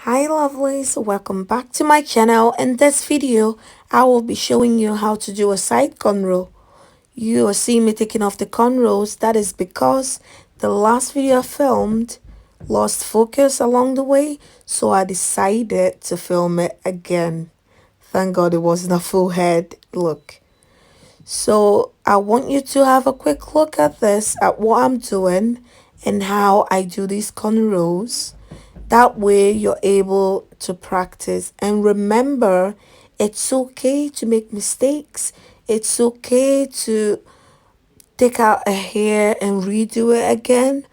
Hi lovelies, welcome back to my channel. In this video I will be showing you how to do a side cornrow. You will see me taking off the cornrows. That is because the last video I filmed lost focus along the way, so I decided to film it again. Thank God it wasn't a full head look. So I want you to have a quick look at this, at what I'm doing and how I do these cornrows. That way you're able to practice. And remember, it's okay to make mistakes. It's okay to take out a hair and redo it again.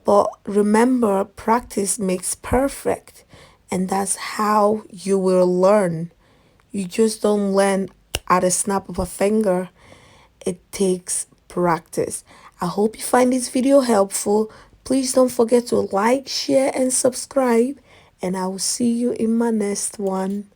But remember, practice makes perfect. And that's how you will learn. You just don't learn at a snap of a finger. It takes practice. I hope you find this video helpful. Please don't forget to like, share, and subscribe. And I will see you in my next one.